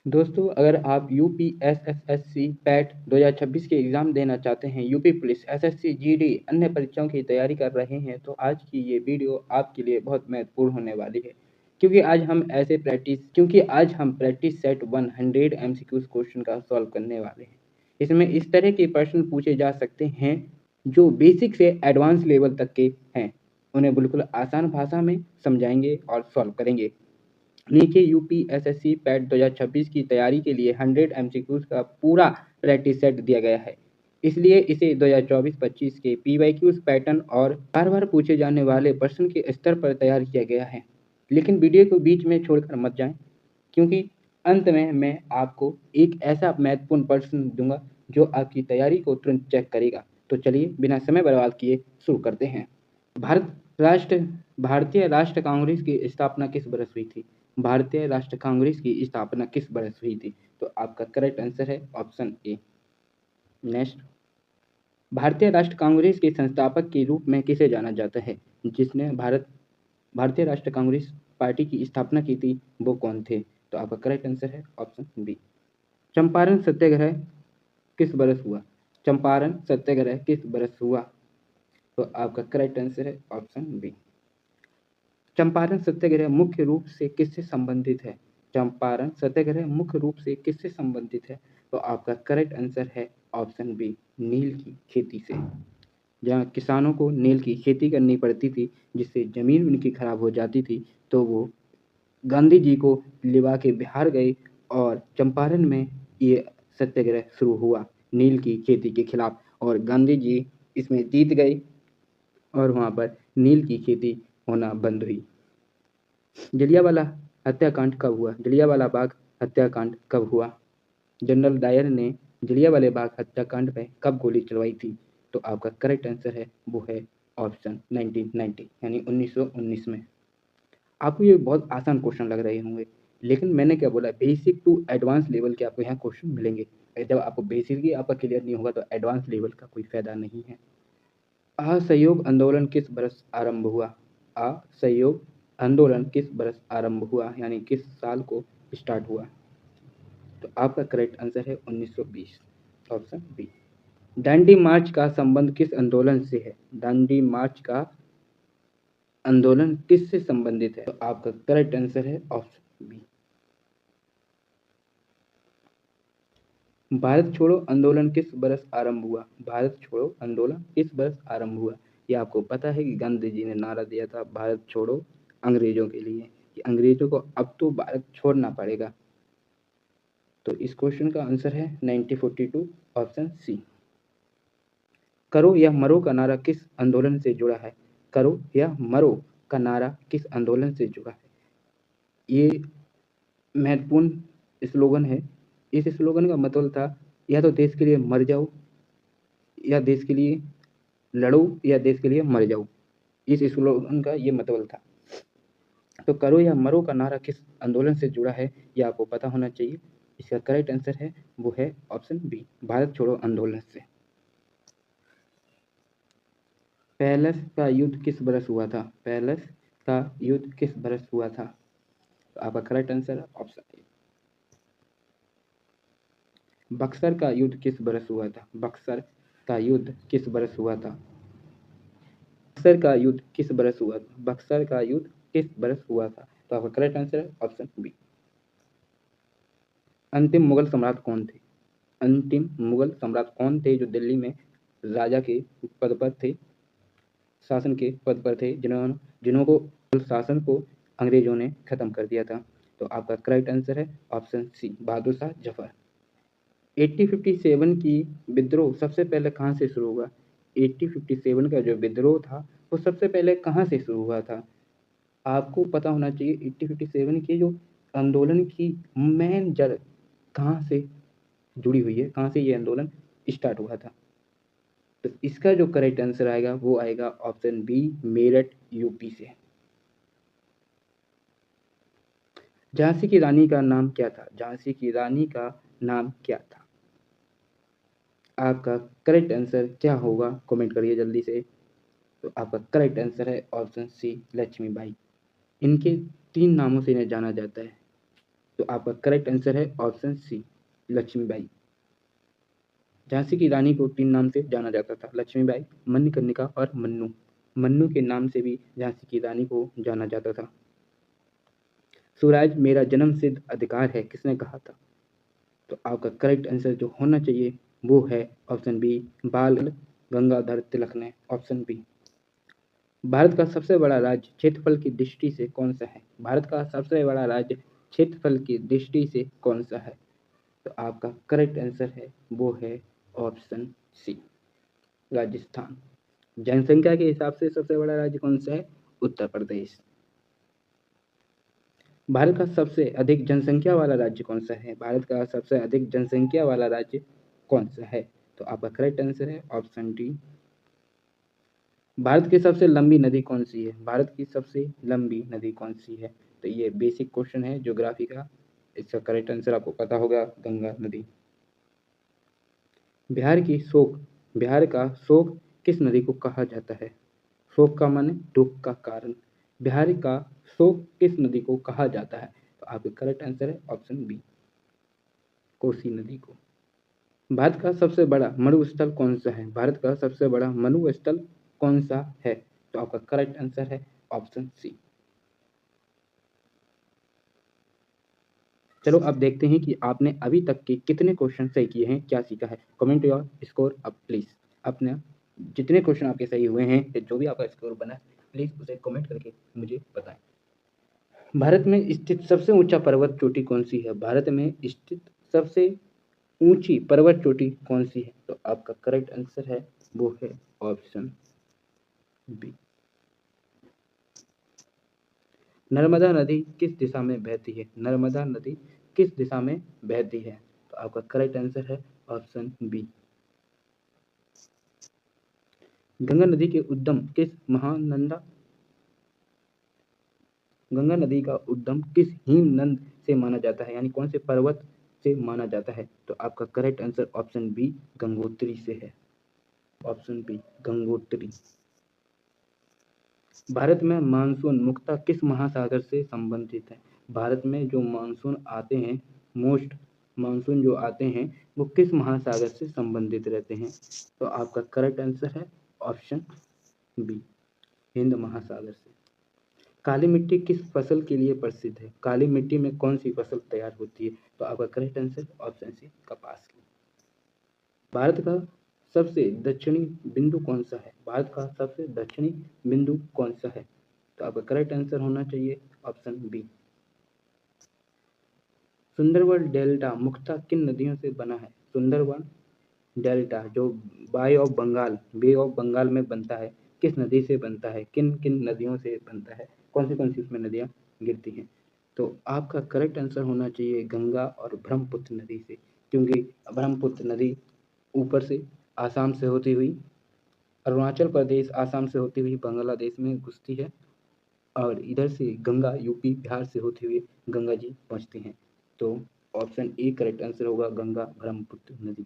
दोस्तों, अगर आप यूपीएसएससी पैट 2026 के एग्ज़ाम देना चाहते हैं, यूपी पुलिस, एसएससी, जीडी, अन्य परीक्षाओं की तैयारी कर रहे हैं, तो आज की ये वीडियो आपके लिए बहुत महत्वपूर्ण होने वाली है। क्योंकि आज हम प्रैक्टिस सेट 100 एमसीक्यूज़ क्वेश्चन का सॉल्व करने वाले हैं। इसमें इस तरह के प्रश्न पूछे जा सकते हैं, जो बेसिक से एडवांस लेवल तक के हैं। उन्हें बिल्कुल आसान भाषा में समझाएँगे और सॉल्व करेंगे। नीचे यूपीएसएससी पैट 2026 की तैयारी के लिए 100 एमसीक्यूज का पूरा प्रैक्टिस सेट दिया गया है। इसलिए इसे 2024-25 के पीवाईक्यूज पैटर्न और बार-बार पूछे जाने वाले प्रश्न के स्तर पर तैयार किया गया है। लेकिन वीडियो को बीच में छोड़कर मत जाएं, क्योंकि अंत में मैं आपको एक ऐसा महत्वपूर्ण प्रश्न दूंगा जो आपकी तैयारी को तुरंत चेक करेगा। तो चलिए बिना समय बर्बाद किए शुरू करते हैं। भारतीय राष्ट्र कांग्रेस की स्थापना किस वर्ष हुई थी? भारतीय राष्ट्र कांग्रेस की स्थापना किस वर्ष हुई थी? तो आपका करेक्ट आंसर है ऑप्शन ए। नेक्स्ट, भारतीय राष्ट्र कांग्रेस के संस्थापक के रूप में किसे जाना जाता है? जिसने भारतीय राष्ट्र कांग्रेस पार्टी की स्थापना की थी, वो कौन थे? तो आपका करेक्ट आंसर है ऑप्शन बी। चंपारण सत्याग्रह किस वर्ष हुआ? चंपारण सत्याग्रह किस वर्ष हुआ? तो आपका करेक्ट आंसर है ऑप्शन बी। चंपारण सत्याग्रह मुख्य रूप से किससे संबंधित है? चंपारण सत्याग्रह मुख्य रूप से किससे संबंधित है? तो आपका करेक्ट आंसर है ऑप्शन बी, नील की खेती से। जहाँ किसानों को नील की खेती करनी पड़ती थी, जिससे जमीन उनकी खराब हो जाती थी, तो वो गांधी जी को लिवा के बिहार गए और चंपारण में ये सत्याग्रह शुरू हुआ नील की खेती के खिलाफ, और गांधी जी इसमें जीत गए और वहाँ पर नील की खेती होना बंद हुई। जलियांवाला हत्याकांड कब हुआ? जलियांवाला बाग हत्याकांड कब हुआ? जनरल डायर ने जलियांवाला बाग हत्याकांड में कब गोली चलवाई थी? तो आपका करेक्ट आंसर है वो है ऑप्शन 1990 यानी 1919 में। आपको ये बहुत आसान क्वेश्चन लग रहे होंगे, लेकिन मैंने क्या बोला, बेसिक टू एडवांस लेवल के आपको यहाँ क्वेश्चन मिलेंगे। जब आपको बेसिक ही आपका क्लियर नहीं होगा तो एडवांस लेवल का कोई फायदा नहीं है। असहयोग आंदोलन किस वर्ष आरंभ हुआ? असहयोग आंदोलन किस वर्ष आरंभ हुआ, यानी किस साल को स्टार्ट हुआ? तो आपका करेक्ट आंसर है 1920, ऑप्शन बी। दांडी मार्च का संबंध किस आंदोलन से है? दांडी मार्च का आंदोलन किससे संबंधित है? तो आपका करेक्ट आंसर है ऑप्शन बी। भारत छोड़ो आंदोलन किस वर्ष आरंभ हुआ? भारत छोड़ो आंदोलन किस वर्ष आरंभ हुआ? ये आपको पता है कि गांधी जी ने नारा दिया था भारत छोड़ो अंग्रेजों के लिए, कि अंग्रेजों को अब तो भारत छोड़ना पड़ेगा। तो इस क्वेश्चन का आंसर है 1942, ऑप्शन सी। करो या मरो का नारा किस आंदोलन से जुड़ा है? करो या मरो का नारा किस आंदोलन से जुड़ा है? ये महत्वपूर्ण स्लोगन है। इस स्लोगन का मतलब था, या तो देश के लिए मर जाओ, या देश के लिए लड़ो, या देश के लिए मर जाओ। इस स्लोगन का ये मतलब था। तो करो या मरो का नारा किस आंदोलन से जुड़ा है, ये आपको पता होना चाहिए। इसका करेक्ट आंसर है वो है ऑप्शन बी, भारत छोड़ो आंदोलन से। पेरिस का युद्ध किस वर्ष हुआ था? पेरिस का युद्ध किस वर्ष हुआ था? तो आपका करेक्ट आंसर है ऑप्शन ए। बक्सर का युद्ध किस वर्ष हुआ था? बक्सर का युद्ध किस वर्ष हुआ था? बक्सर का युद्ध किस वर्ष हुआ था? बक्सर का युद्ध किस वर्ष हुआ था? तो आपका करेक्ट आंसर है ऑप्शन बी। अंतिम मुगल सम्राट कौन थे? अंतिम मुगल सम्राट कौन थे जो दिल्ली में राजा के पद पर थे, शासन के पद पर थे, जिन्होंने शासन को अंग्रेजों ने खत्म कर दिया था? तो आपका करेक्ट आंसर है ऑप्शन सी, बहादुर शाह जफर। 1857 की विद्रोह सबसे पहले कहाँ से शुरू हुआ? 1857 का जो विद्रोह था वो सबसे पहले कहाँ से शुरू हुआ था? आपको पता होना चाहिए 1857 के जो आंदोलन की मेन जड़ कहाँ से जुड़ी हुई है, कहाँ से ये आंदोलन स्टार्ट हुआ था? तो इसका जो करेक्ट आंसर आएगा वो आएगा ऑप्शन बी, मेरठ यूपी से। झांसी की रानी का नाम क्या था? झांसी की रानी का नाम क्या था? आपका करेक्ट आंसर क्या होगा, कमेंट करिए जल्दी से। तो आपका करेक्ट आंसर है ऑप्शन सी, लक्ष्मीबाई। इनके 3 नामों से इन्हें जाना जाता है। तो आपका करेक्ट आंसर है ऑप्शन सी, लक्ष्मीबाई। झांसी की रानी को 3 नाम से जाना जाता था, लक्ष्मीबाई, मणिकर्णिका और मन्नू। मन्नू के नाम से भी झांसी की रानी को जाना जाता था। स्वराज मेरा जन्मसिद्ध अधिकार है, किसने कहा था? तो आपका करेक्ट आंसर जो होना चाहिए वो है ऑप्शन बी, बाल गंगाधर तिलक ने, ऑप्शन बी। भारत का सबसे बड़ा राज्य क्षेत्रफल की दृष्टि से कौन सा है? भारत का सबसे बड़ा राज्य क्षेत्रफल की दृष्टि से कौन सा है? तो आपका करेक्ट आंसर है वो है ऑप्शन सी, राजस्थान। जनसंख्या के हिसाब से सबसे बड़ा राज्य कौन सा है? उत्तर प्रदेश। भारत का सबसे अधिक जनसंख्या वाला राज्य कौन सा है? भारत का सबसे अधिक जनसंख्या वाला राज्य कौन सा है? तो आपका करेक्ट आंसर है ऑप्शन डी। भारत की सबसे लंबी नदी कौन सी है? भारत की सबसे लंबी नदी कौन सी है? तो ये बेसिक क्वेश्चन है ज्योग्राफी का, इसका करेक्ट आंसर आपको पता होगा, गंगा नदी। बिहार का शोक किस नदी को कहा जाता है? शोक का माने दुख का कारण। बिहार का शोक किस नदी को कहा जाता है? तो आपका करेक्ट आंसर है ऑप्शन बी, कोसी नदी को। भारत का सबसे बड़ा मरुस्थल कौन सा है? भारत का सबसे बड़ा मरुस्थल कौन सा है? तो आपका करेक्ट आंसर है ऑप्शन सी। चलो अब देखते हैं कि आपने अभी तक के कितने क्वेश्चन सही किए हैं, क्या सीखा है। कमेंट योर स्कोर अब प्लीज। अपने जितने क्वेश्चन आपके सही हुए हैं या जो भी आपका स्कोर बना है प्लीज उसे कमेंट करके मुझे बताएं। भारत में स्थित सबसे ऊंचा पर्वत चोटी कौन सी है? भारत में स्थित सबसे ऊंची पर्वत चोटी कौन सी है? तो आपका करेक्ट आंसर है वो है ऑप्शन बी। नर्मदा नदी किस दिशा में बहती है? नर्मदा नदी किस दिशा में बहती है? तो आपका करेक्ट आंसर है ऑप्शन बी। गंगा नदी के उद्गम किस महानंदा गंगा नदी का उद्गम किस हिमनद से माना जाता है, यानी कौन से पर्वत से माना जाता है? तो आपका correct answer option B, Gangotri से है, ऑप्शन बी गंगोत्री। भारत में मानसून मुख्यतः किस महासागर से संबंधित है? भारत में जो मानसून आते हैं, मोस्ट मानसून जो आते हैं वो किस महासागर से संबंधित रहते हैं? तो आपका करेक्ट आंसर है ऑप्शन बी, हिंद महासागर से। काली मिट्टी किस फसल के लिए प्रसिद्ध है? काली मिट्टी में कौन सी फसल तैयार होती है? तो आपका करेक्ट आंसर ऑप्शन सी, कपास की। भारत का सबसे दक्षिणी बिंदु कौन सा है? भारत का सबसे दक्षिणी बिंदु कौन सा है? तो आपका करेक्ट आंसर होना चाहिए ऑप्शन बी। सुंदरबन डेल्टा मुख्यतः किन नदियों से बना है? सुंदरबन डेल्टा जो बे ऑफ बंगाल में बनता है, किस नदी से बनता है, किन किन नदियों से बनता है, कौन सी उसमें नदियाँ गिरती हैं? तो आपका करेक्ट आंसर होना चाहिए गंगा और ब्रह्मपुत्र नदी से, क्योंकि ब्रह्मपुत्र नदी ऊपर से आसाम से होती हुई अरुणाचल प्रदेश, आसाम से होती हुई बांग्लादेश में घुसती है और इधर से गंगा यूपी बिहार से होती हुई गंगा जी पहुँचती हैं। तो ऑप्शन ए करेक्ट आंसर होगा, गंगा ब्रह्मपुत्र नदी,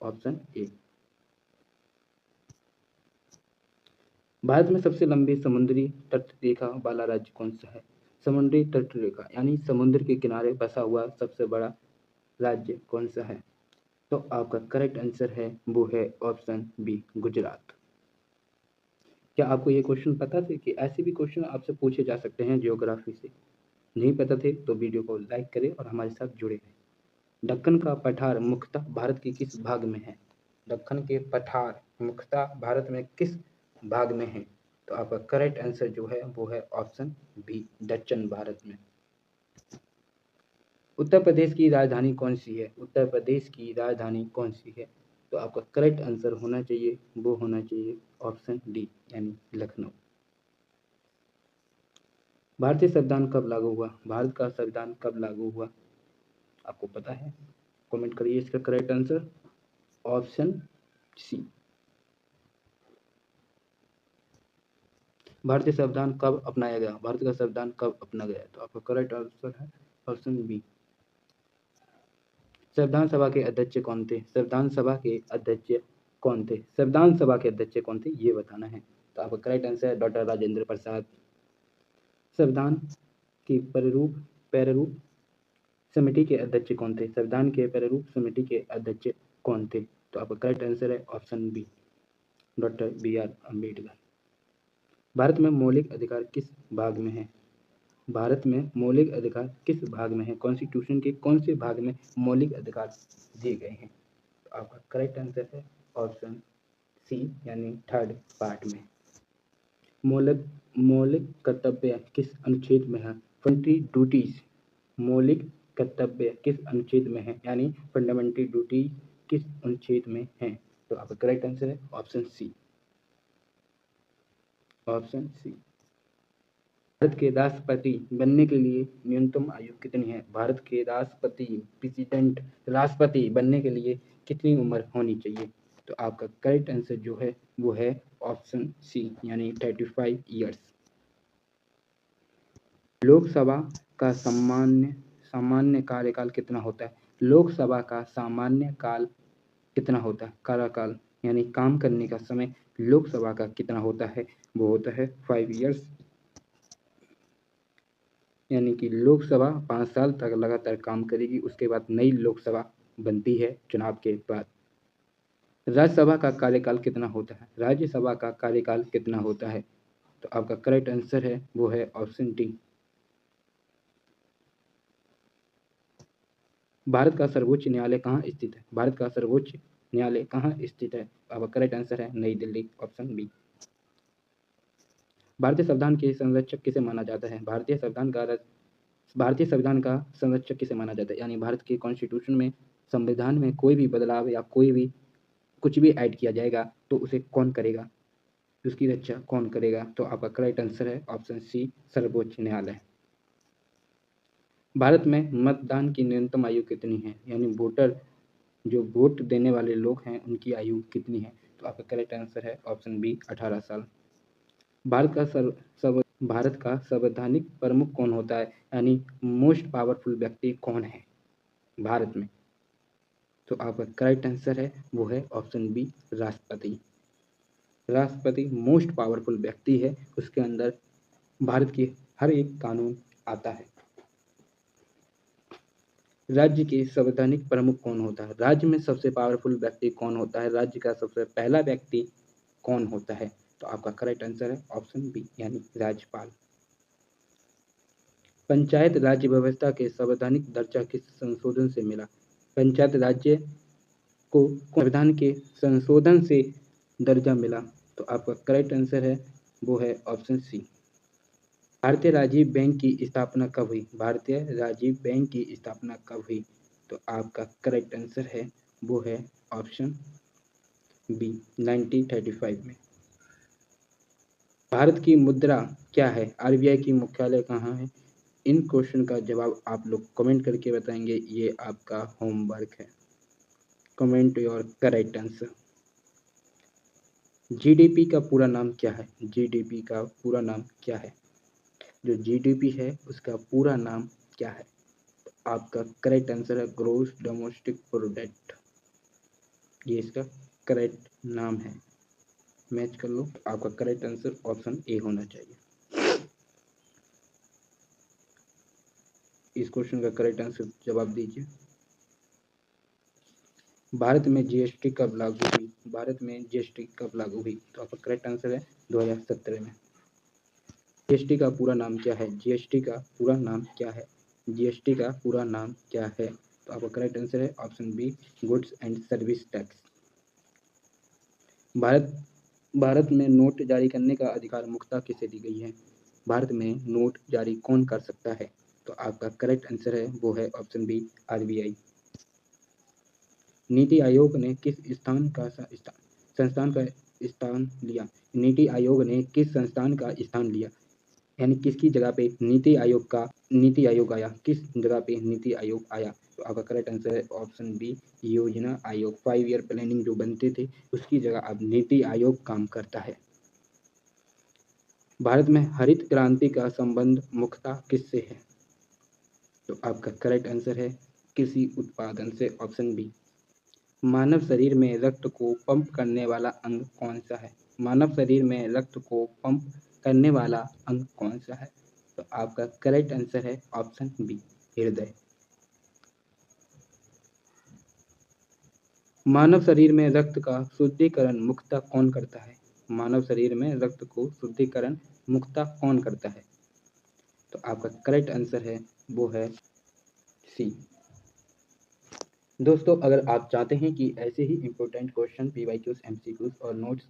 ऑप्शन ए। भारत में सबसे लंबी समुद्री तट रेखा वाला राज्य कौन सा है? समुद्री तट रेखा यानी समुद्र के किनारे बसा हुआ सबसे बड़ा राज्य कौन सा है? तो आपका करेक्ट आंसर है वो है ऑप्शन बी, गुजरात। क्या आपको ये क्वेश्चन पता थे कि ऐसे भी क्वेश्चन आपसे पूछे जा सकते हैं ज्योग्राफी से? नहीं पता थे तो वीडियो को लाइक करें और हमारे साथ जुड़े रहें। दक्कन का पठार मुख्यतः भारत के किस भाग में है? दक्कन के पठार मुख्यतः भारत में किस भाग में है? तो आपका करेक्ट आंसर जो है वो है ऑप्शन बी, दक्षिण भारत में। उत्तर प्रदेश की राजधानी कौन सी है? उत्तर प्रदेश की राजधानी कौन सी है? तो आपका करेक्ट आंसर होना चाहिए वो होना चाहिए ऑप्शन डी, यानी लखनऊ। भारतीय संविधान कब लागू हुआ? भारत का संविधान कब लागू हुआ? आपको पता है? कमेंट करिए इसका करेक्ट आंसर, ऑप्शन सी। भारतीय संविधान कब अपनाया गया? भारत का संविधान कब अपनाया गया? तो आपका करेक्ट आंसर है ऑप्शन बी। संविधान सभा के अध्यक्ष कौन थे? संविधान सभा के अध्यक्ष कौन थे? संविधान सभा के अध्यक्ष कौन थे ये बताना है। तो आपका करेक्ट आंसर है डॉक्टर राजेंद्र प्रसाद। संविधान की प्रारूप समिति के अध्यक्ष कौन थे? संविधान के प्रारूप समिति के अध्यक्ष कौन थे? तो आपका करेक्ट आंसर है option B, doctor BR Ambedkar. Bharat में मौलिक अधिकार किस भाग में है? भारत में मौलिक अधिकार किस भाग में है? कॉन्स्टिट्यूशन के कौन से भाग में मौलिक अधिकार दिए गए हैं? तो आपका करेक्ट आंसर है ऑप्शन सी, यानी थर्ड पार्ट में। मौलिक कर्तव्य किस अनुच्छेद में है? फंडामेंटल ड्यूटीज मौलिक कर्तव्य किस अनुच्छेद में है, यानी फंडामेंटल ड्यूटी किस अनुच्छेद में है? तो आपका करेक्ट आंसर है option C, option C. Bharat के राष्ट्रपति बनने के लिए न्यूनतम आयु कितनी है? भारत के राष्ट्रपति, प्रेसिडेंट, राष्ट्रपति बनने के लिए कितनी उम्र होनी चाहिए? तो आपका करेक्ट आंसर जो है वो है ऑप्शन सी, यानी 35 ईयर्स। लोकसभा का सामान्य कार्यकाल कितना होता है? लोकसभा का सामान्य काल कितना होता है? कार्यकाल यानी काम करने का समय लोकसभा का कितना होता है? वो होता है 5 ईयर्स, यानी कि लोकसभा 5 साल तक लगातार काम करेगी, उसके बाद नई लोकसभा बनती है चुनाव के बाद। राज्यसभा का कार्यकाल कितना होता है? राज्यसभा का कार्यकाल कितना होता है? तो आपका करेक्ट आंसर है वो है ऑप्शन डी। भारत का सर्वोच्च न्यायालय कहाँ स्थित है? भारत का सर्वोच्च न्यायालय कहाँ स्थित है? आपका करेक्ट आंसर है नई दिल्ली, ऑप्शन बी। भारतीय संविधान के संरक्षक किसे माना जाता है? भारतीय संविधान का संरक्षक किसे माना जाता है? यानी भारत के कॉन्स्टिट्यूशन में, संविधान में कोई भी बदलाव या कोई भी कुछ भी ऐड किया जाएगा तो उसे कौन करेगा, उसकी रक्षा कौन करेगा? तो आपका करेक्ट आंसर है ऑप्शन सी, सर्वोच्च न्यायालय। भारत में मतदान की न्यूनतम आयु कितनी है? यानी वोटर, जो वोट देने वाले लोग हैं, उनकी आयु कितनी है? तो आपका करेक्ट आंसर है ऑप्शन बी, 18 साल। भारत का संवैधानिक प्रमुख कौन होता है? यानी मोस्ट पावरफुल व्यक्ति कौन है भारत में? तो आपका करेक्ट आंसर है वो है ऑप्शन बी, राष्ट्रपति। राष्ट्रपति मोस्ट पावरफुल व्यक्ति है, उसके अंदर भारत के हर एक कानून आता है। राज्य के संवैधानिक प्रमुख कौन होता है? राज्य में सबसे पावरफुल व्यक्ति कौन होता है? राज्य का सबसे पहला व्यक्ति कौन होता है? तो आपका करेक्ट आंसर है ऑप्शन बी, यानी राज्यपाल। पंचायत राज्य व्यवस्था के संवैधानिक दर्जा किस संशोधन से मिला? पंचायत राज्य को संविधान के संशोधन से दर्जा मिला। तो आपका करेक्ट आंसर है वो है ऑप्शन सी। भारतीय राजीव बैंक की स्थापना कब हुई? भारतीय राजीव बैंक की स्थापना कब हुई? तो आपका करेक्ट आंसर है वो है ऑप्शन बी, 1935 में। भारत की मुद्रा क्या है? RBI की मुख्यालय कहाँ है? इन क्वेश्चन का जवाब आप लोग कमेंट करके बताएंगे, ये आपका होमवर्क है। Comment your correct answer. GDP का पूरा नाम क्या है? GDP का पूरा नाम क्या है? जो GDP है उसका पूरा नाम क्या है? आपका करेक्ट आंसर है ग्रोस डोमेस्टिक प्रोडक्ट, ये इसका करेक्ट नाम है। मैच कर लो, आपका करेक्ट आंसर ऑप्शन ए होना चाहिए। इस क्वेश्चन का करेक्ट आंसर जवाब दीजिए। भारत में GST कब लागू हुई? भारत में GST कब लागू हुई? तो आपका करेक्ट आंसर है 2017 में। GST का पूरा नाम क्या है? GST का पूरा नाम क्या है? GST का पूरा नाम क्या है? तो आपका करेक्ट आंसर है option B, goods and service tax. Bharat में नोट जारी करने का अधिकार मुख्यतः किसे दी गई है? भारत में नोट जारी कौन कर सकता है? तो आपका करेक्ट आंसर है वो है option B, RBI। NITI Aayog ने किस संस्थान का स्थान लिया? नीति आयोग ने किस संस्थान का स्थान लिया, यानी किसकी जगह पे नीति आयोग आया? किस जगह पे नीति आयोग आया? तो आपका करेक्ट आंसर है ऑप्शन बी, योजना आयोग। 5 ईयर प्लानिंग जो बनते थे उसकी जगह अब नीति आयोग काम करता है। भारत में हरित क्रांति का संबंध मुख्यतः किससे है? तो आपका करेक्ट आंसर है कृषि उत्पादन से, ऑप्शन बी। मानव शरीर में रक्त को पंप करने वाला अंग कौन सा है? मानव शरीर में रक्त को पंप करने वाला अंग कौन सा है? तो आपका करेक्ट आंसर है ऑप्शन बी, हृदय। मानव शरीर में रक्त का शुद्धिकरण मुख्यतः कौन करता है? मानव शरीर में रक्त को शुद्धिकरण मुख्यतः कौन करता है? तो आपका करेक्ट आंसर है वो है सी। दोस्तों, अगर आप चाहते हैं कि ऐसे ही इम्पोर्टेंट क्वेश्चन, पीवाईक्यूज, एमसीक्यूज और नोट्स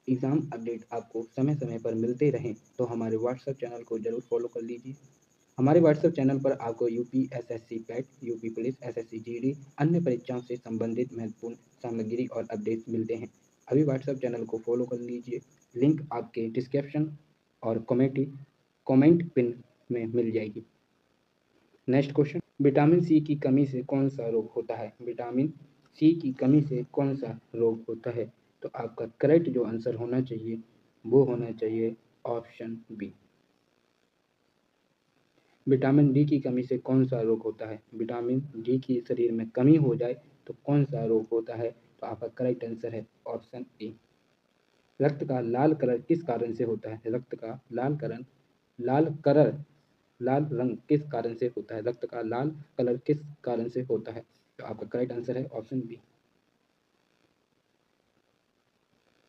एग्जाम अपडेट आपको समय समय पर मिलते रहें तो हमारे व्हाट्सएप चैनल को जरूर फॉलो कर लीजिए। हमारे व्हाट्सएप चैनल पर आपको UP SSC PAT, UP police, SSC GD, अन्य परीक्षाओं से संबंधित महत्वपूर्ण सामग्री और अपडेट्स मिलते हैं। अभी व्हाट्सएप चैनल को फॉलो कर लीजिए। लिंक आपके डिस्क्रिप्शन और कमेंट पिन में मिल जाएगी। नेक्स्ट क्वेश्चन, विटामिन सी की कमी से कौन सा रोग होता है? विटामिन सी की कमी से कौन सा रोग होता है? तो आपका करेक्ट जो आंसर होना चाहिए वो होना चाहिए ऑप्शन बी। विटामिन डी की कमी से कौन सा रोग होता है? विटामिन डी की शरीर में कमी हो जाए तो कौन सा रोग होता है? तो आपका करेक्ट आंसर है ऑप्शन ए। रक्त का लाल कलर किस कारण से होता है? रक्त का लाल रंग किस कारण से होता है? रक्त का लाल कलर किस कारण से होता है? तो आपका करेक्ट आंसर है ऑप्शन बी।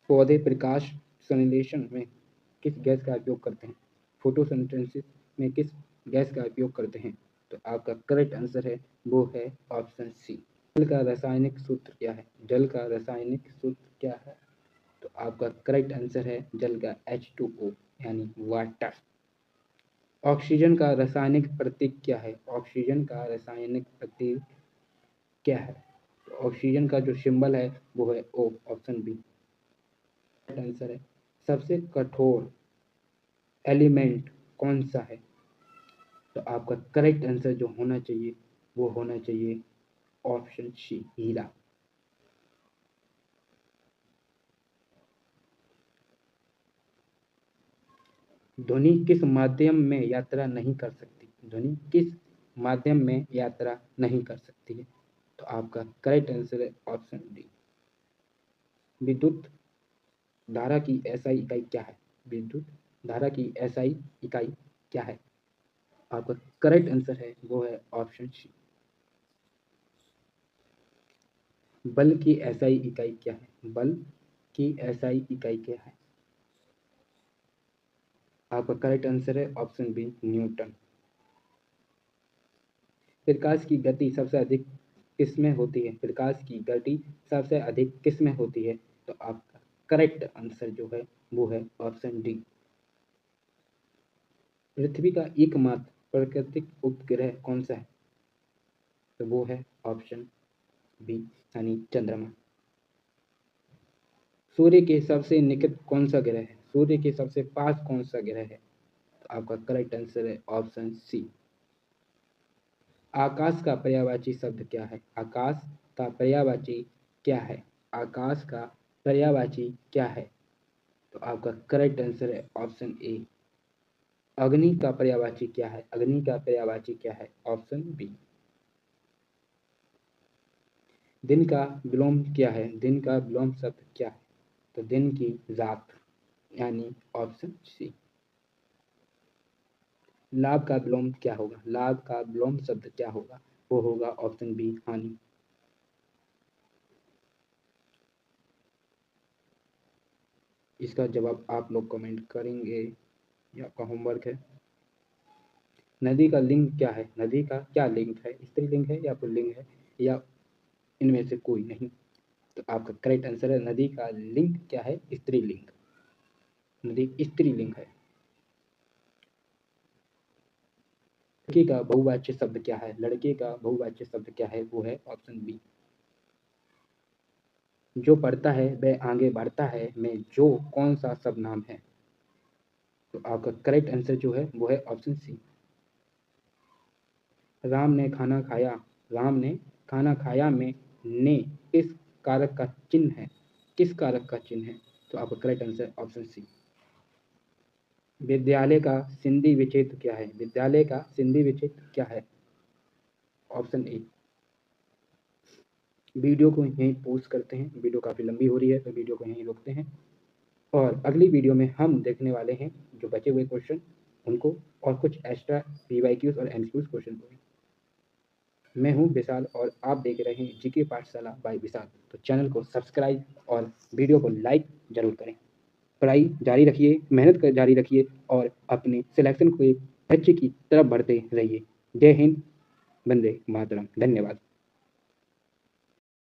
पौधे प्रकाश संश्लेषण में किस गैस का उपयोग करते हैं? फोटोसिंथेसिस में किस गैस का उपयोग करते हैं? तो आपका करेक्ट आंसर है वो है ऑप्शन सी। जल का रासायनिक सूत्र क्या है? जल का रासायनिक सूत्र क्या है? तो आपका करेक्ट आंसर है जल का H2O यानी वाटर। ऑक्सीजन का रासायनिक प्रतीक क्या है? ऑक्सीजन का रासायनिक प्रतीक क्या है? तो ऑक्सीजन का जो सिंबल है वो है O, ऑप्शन बी आंसर है। सबसे कठोर एलिमेंट कौन सा है? तो आपका करेक्ट आंसर जो होना चाहिए वो होना चाहिए ऑप्शन सी, हीरा। ध्वनि किस माध्यम में यात्रा नहीं कर सकती? ध्वनि किस माध्यम में यात्रा नहीं कर सकती है? तो आपका करेक्ट आंसर है ऑप्शन डी। विद्युत धारा की एसआई इकाई क्या है? विद्युत धारा की एसआई इकाई क्या है? आपका करेक्ट आंसर है वो है ऑप्शन सी। बल की एसआई इकाई क्या है? बल की एसआई इकाई क्या है? आपका करेक्ट आंसर है ऑप्शन बी, न्यूटन। प्रकाश की गति सबसे अधिक किसमें होती है? प्रकाश की गति सबसे अधिक किसमें होती है? तो आपका करेक्ट आंसर जो है वो है ऑप्शन डी। पृथ्वी का एकमात्र प्राकृतिक उपग्रह कौन सा है? तो वो है ऑप्शन बी यानी चंद्रमा। सूर्य के सबसे निकट कौन सा ग्रह है? सूर्य के सबसे पास कौन सा ग्रह है? तो आपका करेक्ट आंसर है ऑप्शन सी। आकाश का पर्यायवाची शब्द क्या है? आकाश का पर्यायवाची क्या है? आकाश का पर्यायवाची क्या है? तो आपका करेक्ट आंसर है ऑप्शन ए। अग्नि का पर्यायवाची क्या है? अग्नि का पर्यायवाची क्या है? Option B. दिन का विलोम क्या है? दिन का विलोम शब्द क्या है? तो दिन की रात यानी ऑप्शन सी। लाभ का विलोम क्या होगा? लाभ का विलोम शब्द क्या होगा? वो होगा ऑप्शन बी, हानि। इसका जवाब आप लोग कमेंट करेंगे, ये आपका होमवर्क है। नदी का लिंग क्या है? नदी का क्या लिंग है? स्त्रीलिंग है या पुल्लिंग है या इनमें से कोई नहीं? तो आपका करेक्ट आंसर है नदी का लिंग क्या है? स्त्रीलिंग। नदी स्त्रीलिंग है। लड़की का बहुवाच्य शब्द क्या है? लड़के का बहुवाच्य शब्द क्या है? वो है ऑप्शन बी। जो पढ़ता है वह आगे बढ़ता है में जो कौन सा सब नाम है? तो आपका करेक्ट आंसर जो है वो है ऑप्शन सी। राम ने खाना खाया, राम ने खाना खाया में ने किस कारक का चिन्ह है? किस कारक का चिन्ह है? तो आपका करेक्ट आंसर ऑप्शन सी। विद्यालय का सिंधी विच्छेद क्या है? विद्यालय का सिंधी विच्छेद क्या है? Option A. वीडियो को यहीं पोस्ट करते हैं, वीडियो काफ़ी लंबी हो रही है तो वीडियो को यहीं रोकते हैं और अगली वीडियो में हम देखने वाले हैं जो बचे हुए क्वेश्चन उनको और कुछ एक्स्ट्रा पीवाईक्यूज और एमसीक्यूज क्वेश्चन को। मैं हूँ विशाल और आप देख रहे हैं जीके पाठशाला बाय विशाल। तो चैनल को सब्सक्राइब और वीडियो को लाइक ज़रूर करें। पढ़ाई जारी रखिए, मेहनत कर जारी रखिए और अपने सिलेक्शन के लक्ष्य की तरफ बढ़ते रहिए। जय हिंद, वंदे मातरम। धन्यवाद।